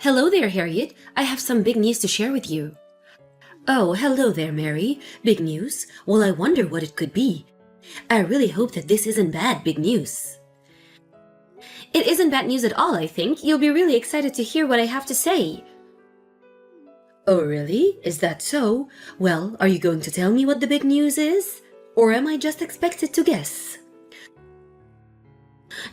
Hello there, Harriet. I have some big news to share with you. Oh, hello there, Mary. Big news? Well, I wonder what it could be. I really hope that this isn't big news. It isn't bad news at all, I think. You'll be really excited to hear what I have to say. Oh, really? Is that so? Well, are you going to tell me what the big news is? Or am I just expected to guess?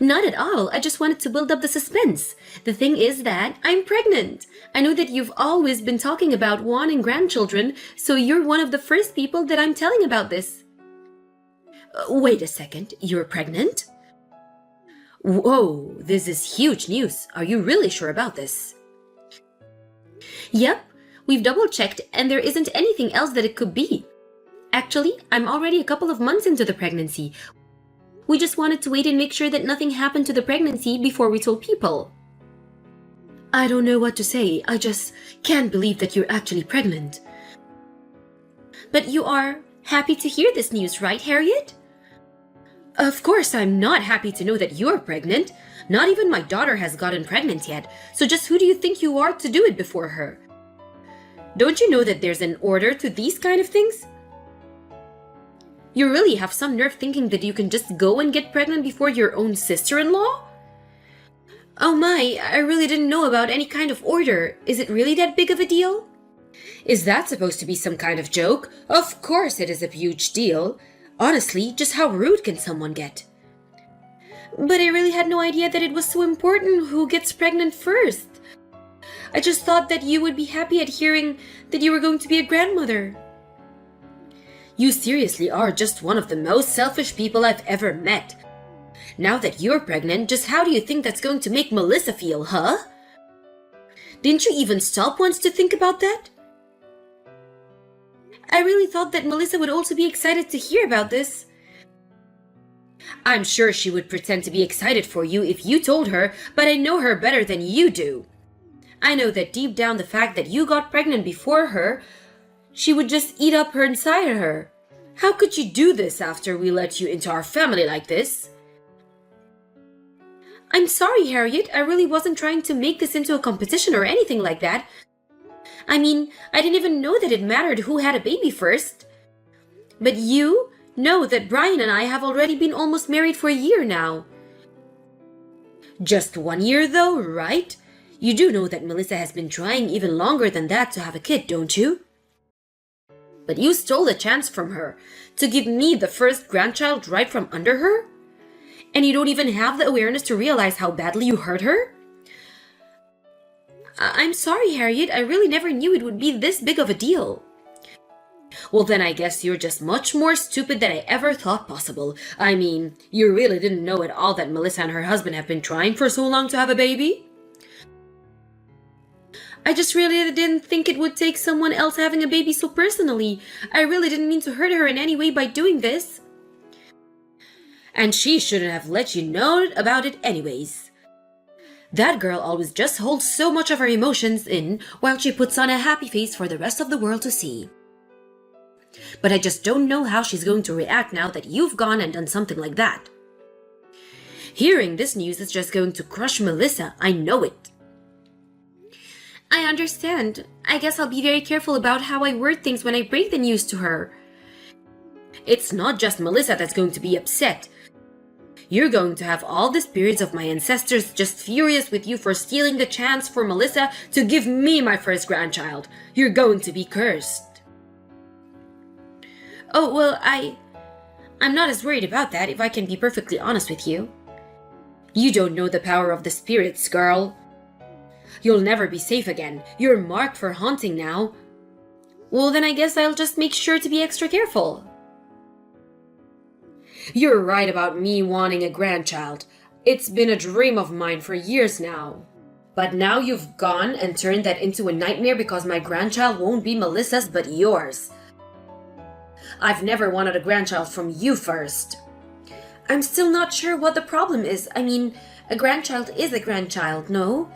Not at all. I just wanted to build up the suspense. The thing is that I'm pregnant. I know that you've always been talking about wanting grandchildren, so you're one of the first people that I'm telling about this. Wait a second. You're pregnant? Whoa, this is huge news. Are you really sure about this? Yep. We've double-checked and there isn't anything else that it could be. Actually, I'm already a couple of months into the pregnancy. We just wanted to wait and make sure that nothing happened to the pregnancy before we told people. I don't know what to say. I just can't believe that you're actually pregnant. But you are happy to hear this news, right, Harriet? Of course, I'm not happy to know that you're pregnant. Not even my daughter has gotten pregnant yet. So just who do you think you are to do it before her? Don't you know that there's an order to these kind of things? You really have some nerve thinking that you can just go and get pregnant before your own sister-in-law? Oh my, I really didn't know about any kind of order. Is it really that big of a deal? Is that supposed to be some kind of joke? Of course it is a huge deal. Honestly, just how rude can someone get? But I really had no idea that it was so important who gets pregnant first. I just thought that you would be happy at hearing that you were going to be a grandmother. You seriously are just one of the most selfish people I've ever met. Now that you're pregnant, just how do you think that's going to make Melissa feel, huh? Didn't you even stop once to think about that? I really thought that Melissa would also be excited to hear about this. I'm sure she would pretend to be excited for you if you told her, but I know her better than you do. I know that deep down the fact that you got pregnant before her, she would just eat up her inside of her. How could you do this after we let you into our family like this? I'm sorry, Harriet. I really wasn't trying to make this into a competition or anything like that. I mean, I didn't even know that it mattered who had a baby first. But you know that Brian and I have already been almost married for a year now. Just 1 year though, right? You do know that Melissa has been trying even longer than that to have a kid, don't you? But you stole the chance from her to give me the first grandchild right from under her? And you don't even have the awareness to realize how badly you hurt her? I'm sorry, Harriet. I really never knew it would be this big of a deal. Well, then I guess you're just much more stupid than I ever thought possible. I mean, you really didn't know at all that Melissa and her husband have been trying for so long to have a baby? I just really didn't think it would take someone else having a baby so personally. I really didn't mean to hurt her in any way by doing this. And she shouldn't have let you know about it anyways. That girl always just holds so much of her emotions in while she puts on a happy face for the rest of the world to see. But I just don't know how she's going to react now that you've gone and done something like that. Hearing this news is just going to crush Melissa, I know it. I understand. I guess I'll be very careful about how I word things when I break the news to her. It's not just Melissa that's going to be upset. You're going to have all the spirits of my ancestors just furious with you for stealing the chance for Melissa to give me my first grandchild. You're going to be cursed. Oh, well, I'm not as worried about that if I can be perfectly honest with you. You don't know the power of the spirits, girl. You'll never be safe again. You're marked for haunting now. Well, then I guess I'll just make sure to be extra careful. You're right about me wanting a grandchild. It's been a dream of mine for years now. But now you've gone and turned that into a nightmare because my grandchild won't be Melissa's but yours. I've never wanted a grandchild from you first. I'm still not sure what the problem is. I mean, a grandchild is a grandchild, no?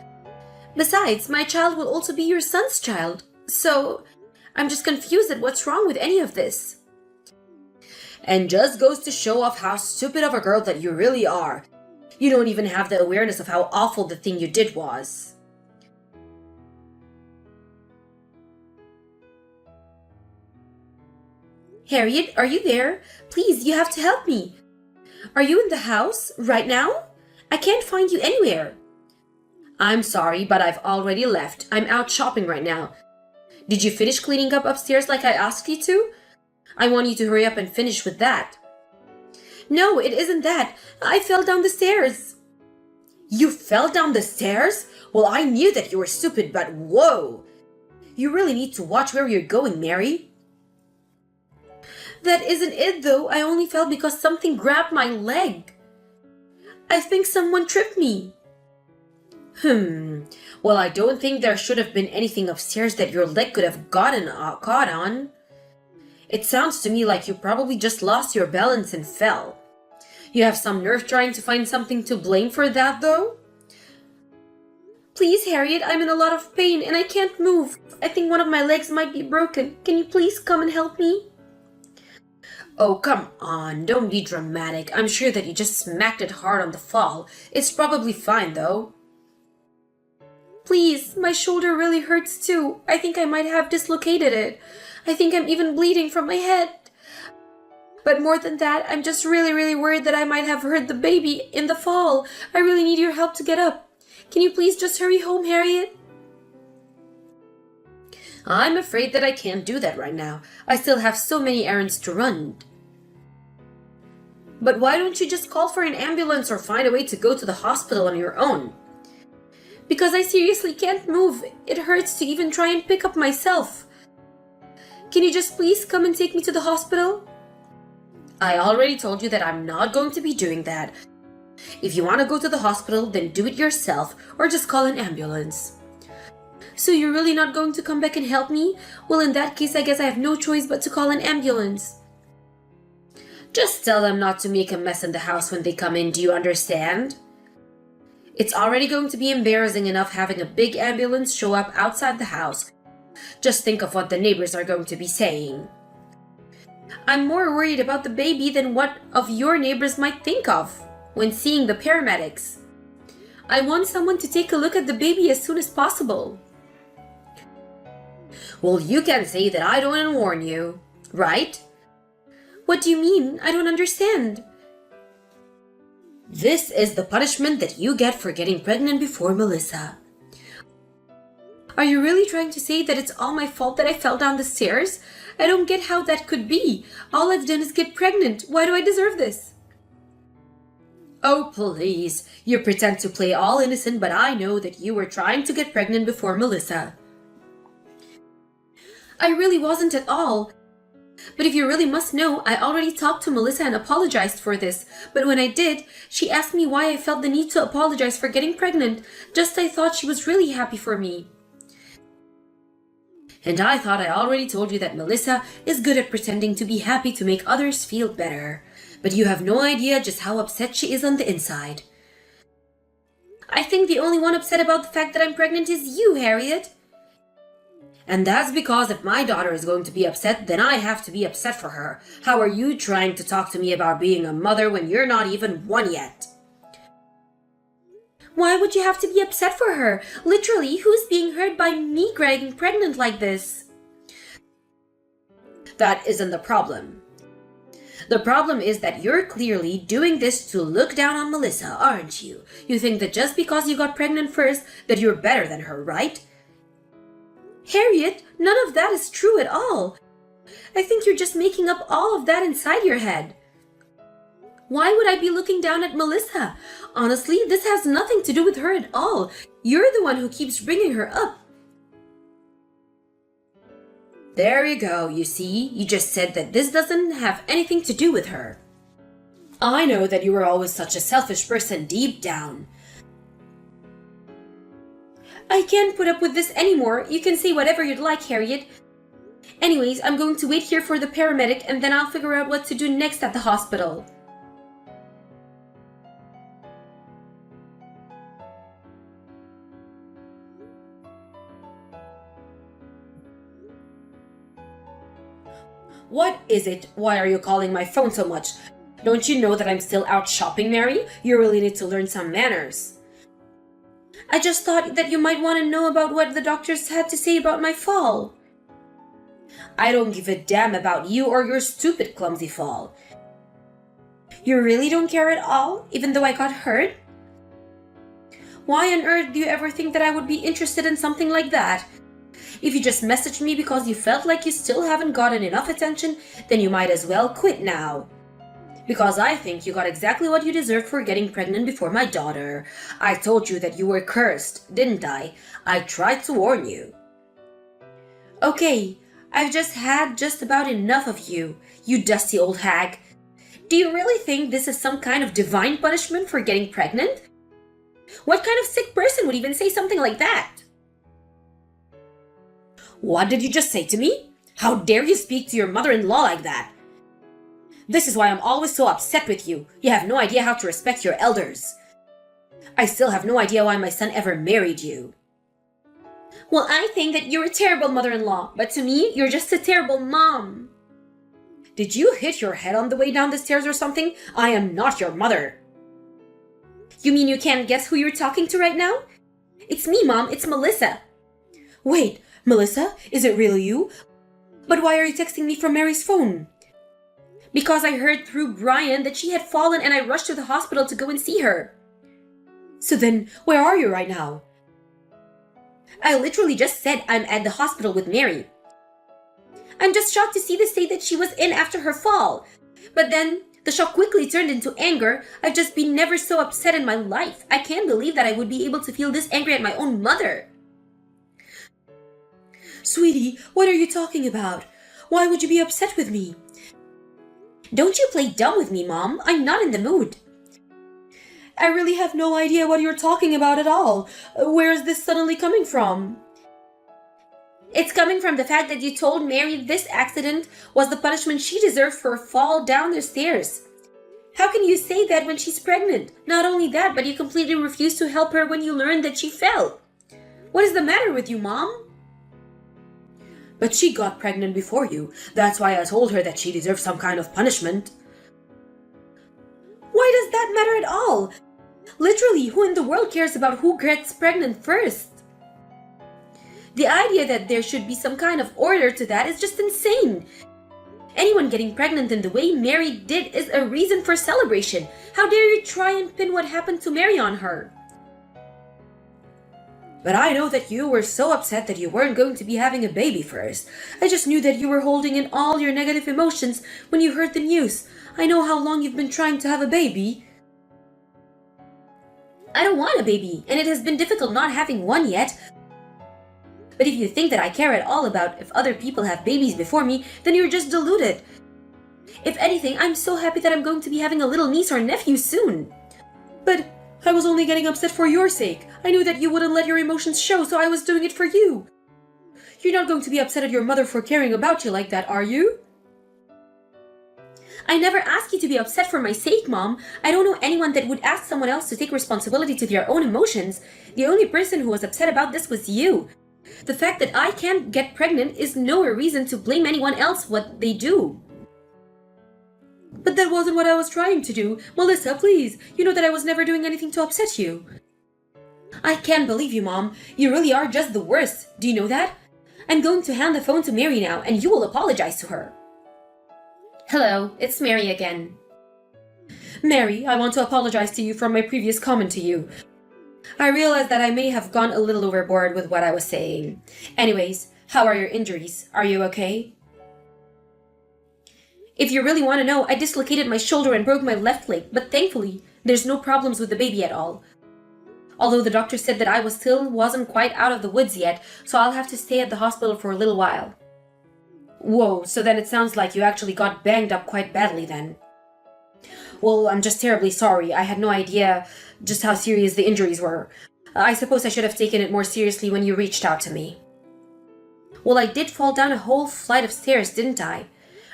Besides, my child will also be your son's child. So, I'm just confused at what's wrong with any of this. And just goes to show off how stupid of a girl that you really are. You don't even have the awareness of how awful the thing you did was. Harriet, are you there? Please, you have to help me. Are you in the house right now? I can't find you anywhere. I'm sorry, but I've already left. I'm out shopping right now. Did you finish cleaning up upstairs like I asked you to? I want you to hurry up and finish with that. No, it isn't that. I fell down the stairs. You fell down the stairs? Well, I knew that you were stupid, but whoa! You really need to watch where you're going, Mary. That isn't it, though. I only fell because something grabbed my leg. I think someone tripped me. Well, I don't think there should have been anything upstairs that your leg could have gotten caught on. It sounds to me like you probably just lost your balance and fell. You have some nerve trying to find something to blame for that, though? Please, Harriet, I'm in a lot of pain and I can't move. I think one of my legs might be broken. Can you please come and help me? Oh, come on, don't be dramatic. I'm sure that you just smacked it hard on the fall. It's probably fine, though. Please, my shoulder really hurts too. I think I might have dislocated it. I think I'm even bleeding from my head. But more than that, I'm just really worried that I might have hurt the baby in the fall. I really need your help to get up. Can you please just hurry home, Harriet? I'm afraid that I can't do that right now. I still have so many errands to run. But why don't you just call for an ambulance or find a way to go to the hospital on your own? Because I seriously can't move. It hurts to even try and pick up myself. Can you just please come and take me to the hospital? I already told you that I'm not going to be doing that. If you want to go to the hospital, then do it yourself or just call an ambulance. So you're really not going to come back and help me? Well, in that case, I guess I have no choice but to call an ambulance. Just tell them not to make a mess in the house when they come in, do you understand? It's already going to be embarrassing enough having a big ambulance show up outside the house. Just think of what the neighbors are going to be saying. I'm more worried about the baby than what of your neighbors might think of when seeing the paramedics. I want someone to take a look at the baby as soon as possible. Well, you can say that I don't warn you, right? What do you mean? I don't understand. This is the punishment that you get for getting pregnant before Melissa. Are you really trying to say that it's all my fault that I fell down the stairs? I don't get how that could be. All I've done is get pregnant. Why do I deserve this? Oh, please. You pretend to play all innocent, but I know that you were trying to get pregnant before Melissa. I really wasn't at all. But if you really must know, I already talked to Melissa and apologized for this. But when I did, she asked me why I felt the need to apologize for getting pregnant. Just I thought she was really happy for me. And I thought I already told you that Melissa is good at pretending to be happy to make others feel better. But you have no idea just how upset she is on the inside. I think the only one upset about the fact that I'm pregnant is you, Harriet. And that's because if my daughter is going to be upset, then I have to be upset for her. How are you trying to talk to me about being a mother when you're not even one yet? Why would you have to be upset for her? Literally, who's being hurt by me getting pregnant like this? That isn't the problem. The problem is that you're clearly doing this to look down on Melissa, aren't you? You think that just because you got pregnant first, that you're better than her, right? Harriet, none of that is true at all. I think you're just making up all of that inside your head. Why would I be looking down at Melissa? Honestly, this has nothing to do with her at all. You're the one who keeps bringing her up. There you go, you see? You just said that this doesn't have anything to do with her. I know that you were always such a selfish person deep down. I can't put up with this anymore. You can say whatever you'd like, Harriet. Anyways, I'm going to wait here for the paramedic and then I'll figure out what to do next at the hospital. What is it? Why are you calling my phone so much? Don't you know that I'm still out shopping, Mary? You really need to learn some manners. I just thought that you might want to know about what the doctors had to say about my fall. I don't give a damn about you or your stupid clumsy fall. You really don't care at all, even though I got hurt? Why on earth do you ever think that I would be interested in something like that? If you just messaged me because you felt like you still haven't gotten enough attention, then you might as well quit now. Because I think you got exactly what you deserved for getting pregnant before my daughter. I told you that you were cursed, didn't I? I tried to warn you. Okay, I've just had just about enough of you, you dusty old hag. Do you really think this is some kind of divine punishment for getting pregnant? What kind of sick person would even say something like that? What did you just say to me? How dare you speak to your mother-in-law like that? This is why I'm always so upset with you. You have no idea how to respect your elders. I still have no idea why my son ever married you. Well, I think that you're a terrible mother-in-law, but to me, you're just a terrible mom. Did you hit your head on the way down the stairs or something? I am not your mother. You mean you can't guess who you're talking to right now? It's me, Mom. It's Melissa. Wait, Melissa? Is it really you? But why are you texting me from Mary's phone? Because I heard through Brian that she had fallen and I rushed to the hospital to go and see her. So then, where are you right now? I literally just said I'm at the hospital with Mary. I'm just shocked to see the state that she was in after her fall. But then, the shock quickly turned into anger. I've just been never so upset in my life. I can't believe that I would be able to feel this angry at my own mother. Sweetie, what are you talking about? Why would you be upset with me? Don't you play dumb with me, Mom. I'm not in the mood. I really have no idea what you're talking about at all. Where is this suddenly coming from? It's coming from the fact that you told Mary this accident was the punishment she deserved for a fall down the stairs. How can you say that when she's pregnant? Not only that, but you completely refused to help her when you learned that she fell. What is the matter with you, Mom? But she got pregnant before you. That's why I told her that she deserved some kind of punishment. Why does that matter at all? Literally, who in the world cares about who gets pregnant first? The idea that there should be some kind of order to that is just insane. Anyone getting pregnant in the way Mary did is a reason for celebration. How dare you try and pin what happened to Mary on her? But I know that you were so upset that you weren't going to be having a baby first. I just knew that you were holding in all your negative emotions when you heard the news. I know how long you've been trying to have a baby. I don't want a baby, and it has been difficult not having one yet. But if you think that I care at all about if other people have babies before me, then you're just deluded. If anything, I'm so happy that I'm going to be having a little niece or nephew soon. But I was only getting upset for your sake. I knew that you wouldn't let your emotions show, so I was doing it for you. You're not going to be upset at your mother for caring about you like that, are you? I never asked you to be upset for my sake, Mom. I don't know anyone that would ask someone else to take responsibility to their own emotions. The only person who was upset about this was you. The fact that I can't get pregnant is no reason to blame anyone else what they do. But that wasn't what I was trying to do. Melissa, please. You know that I was never doing anything to upset you. I can't believe you, Mom. You really are just the worst. Do you know that? I'm going to hand the phone to Mary now, and you will apologize to her. Hello, it's Mary again. Mary, I want to apologize to you for my previous comment to you. I realize that I may have gone a little overboard with what I was saying. Anyways, how are your injuries? Are you okay? If you really want to know, I dislocated my shoulder and broke my left leg, but thankfully, there's no problems with the baby at all. Although the doctor said that I still wasn't quite out of the woods yet, so I'll have to stay at the hospital for a little while. Whoa, so then it sounds like you actually got banged up quite badly then. Well, I'm just terribly sorry. I had no idea just how serious the injuries were. I suppose I should have taken it more seriously when you reached out to me. Well, I did fall down a whole flight of stairs, didn't I?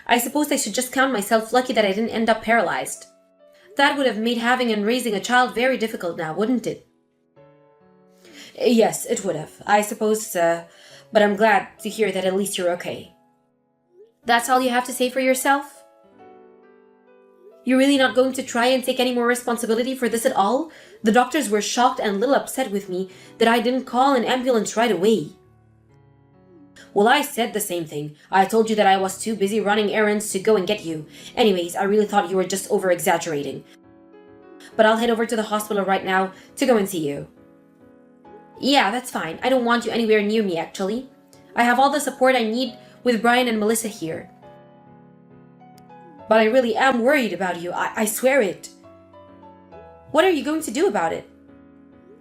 I suppose I should just count myself lucky that I didn't end up paralyzed. That would have made having and raising a child very difficult now, wouldn't it? Yes, it would have. I suppose, but I'm glad to hear that at least you're okay. That's all you have to say for yourself? You're really not going to try and take any more responsibility for this at all? The doctors were shocked and a little upset with me that I didn't call an ambulance right away. Well, I said the same thing. I told you that I was too busy running errands to go and get you. Anyways, I really thought you were just over-exaggerating. But I'll head over to the hospital right now to go and see you. Yeah, that's fine. I don't want you anywhere near me, actually. I have all the support I need with Brian and Melissa here. But I really am worried about you. I swear it. What are you going to do about it?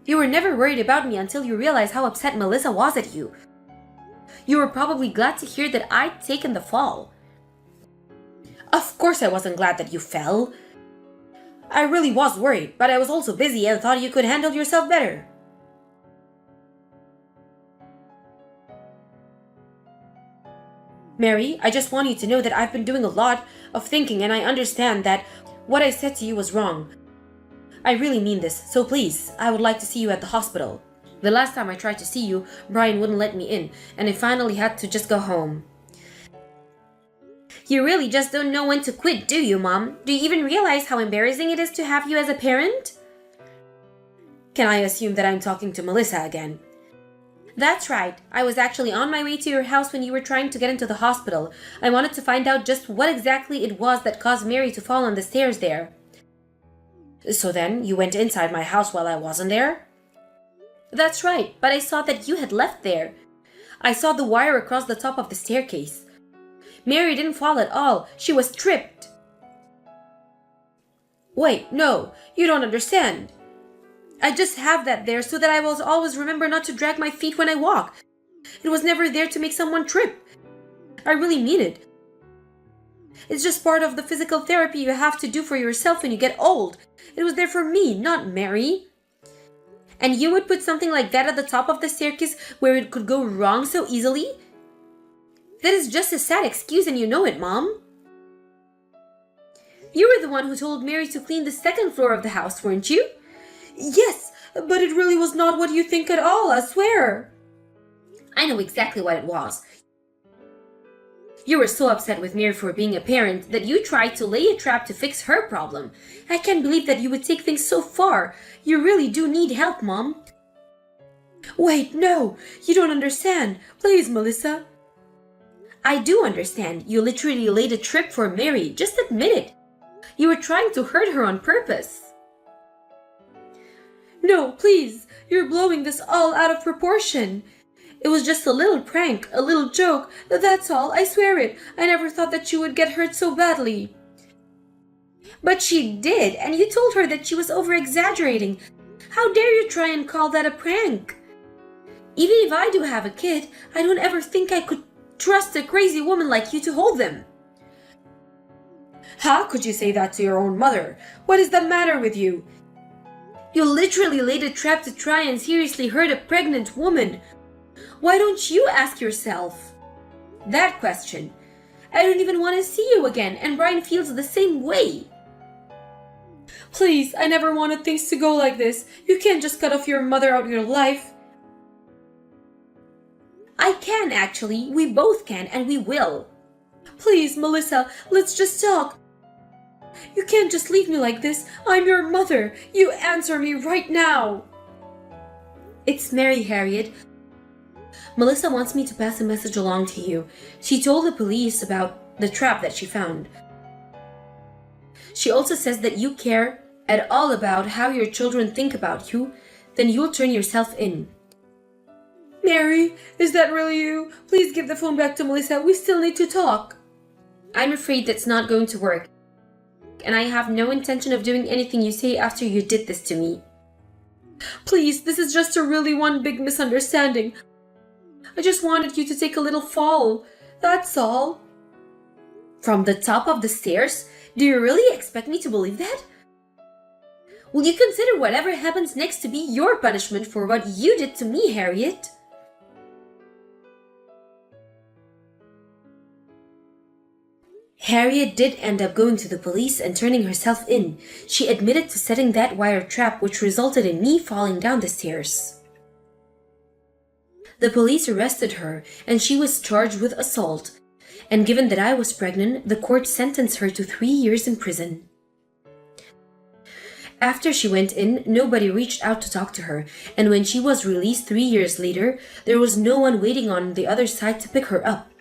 You were never worried about me until you realized how upset Melissa was at you. You were probably glad to hear that I'd taken the fall. Of course I wasn't glad that you fell. I really was worried, but I was also busy and thought you could handle yourself better. Mary, I just want you to know that I've been doing a lot of thinking and I understand that what I said to you was wrong. I really mean this, so please, I would like to see you at the hospital. The last time I tried to see you, Brian wouldn't let me in, and I finally had to just go home. You really just don't know when to quit, do you, Mom? Do you even realize how embarrassing it is to have you as a parent? Can I assume that I'm talking to Melissa again? That's right. I was actually on my way to your house when you were trying to get into the hospital. I wanted to find out just what exactly it was that caused Mary to fall on the stairs there. So then, you went inside my house while I wasn't there? That's right, but I saw that you had left there. I saw the wire across the top of the staircase. Mary didn't fall at all. She was tripped. Wait, no, you don't understand. I just have that there so that I will always remember not to drag my feet when I walk. It was never there to make someone trip. I really mean it. It's just part of the physical therapy you have to do for yourself when you get old. It was there for me, not Mary. And you would put something like that at the top of the staircase where it could go wrong so easily? That is just a sad excuse and you know it, Mom. You were the one who told Mary to clean the second floor of the house, weren't you? Yes, but it really was not what you think at all, I swear. I know exactly what it was. You were so upset with Mary for being a parent that you tried to lay a trap to fix her problem. I can't believe that you would take things so far. You really do need help, Mom. Wait, no, you don't understand. Please, Melissa. I do understand. You literally laid a trap for Mary. Just admit it. You were trying to hurt her on purpose. No, please. You're blowing this all out of proportion. It was just a little prank, a little joke. That's all, I swear it. I never thought that she would get hurt so badly. But she did, and you told her that she was over-exaggerating. How dare you try and call that a prank? Even if I do have a kid, I don't ever think I could trust a crazy woman like you to hold them. How could you say that to your own mother? What is the matter with you? You literally laid a trap to try and seriously hurt a pregnant woman. Why don't you ask yourself that question? I don't even want to see you again, and Brian feels the same way. Please, I never wanted things to go like this. You can't just cut off your mother out of your life. I can, actually. We both can, and we will. Please, Melissa, let's just talk. You can't just leave me like this. I'm your mother. You answer me right now. It's Mary, Harriet. Melissa wants me to pass a message along to you. She told the police about the trap that she found. She also says that you care at all about how your children think about you, then you'll turn yourself in. Mary, is that really you? Please give the phone back to Melissa. We still need to talk. I'm afraid that's not going to work. And I have no intention of doing anything you say after you did this to me. Please, this is just a really one big misunderstanding. I just wanted you to take a little fall. That's all. From the top of the stairs? Do you really expect me to believe that? Will you consider whatever happens next to be your punishment for what you did to me, Harriet? Harriet did end up going to the police and turning herself in. She admitted to setting that wire trap, which resulted in me falling down the stairs. The police arrested her, and she was charged with assault. And given that I was pregnant, the court sentenced her to 3 years in prison. After she went in, nobody reached out to talk to her, and when she was released 3 years later, there was no one waiting on the other side to pick her up.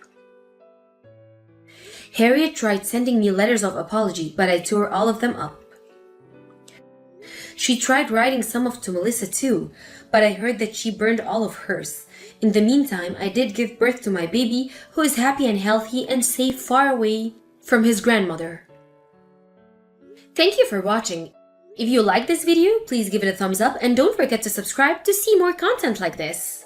Harriet tried sending me letters of apology, but I tore all of them up. She tried writing some of to Melissa too, but I heard that she burned all of hers. In the meantime, I did give birth to my baby, who is happy and healthy and safe far away from his grandmother. Thank you for watching. If you like this video, please give it a thumbs up and don't forget to subscribe to see more content like this.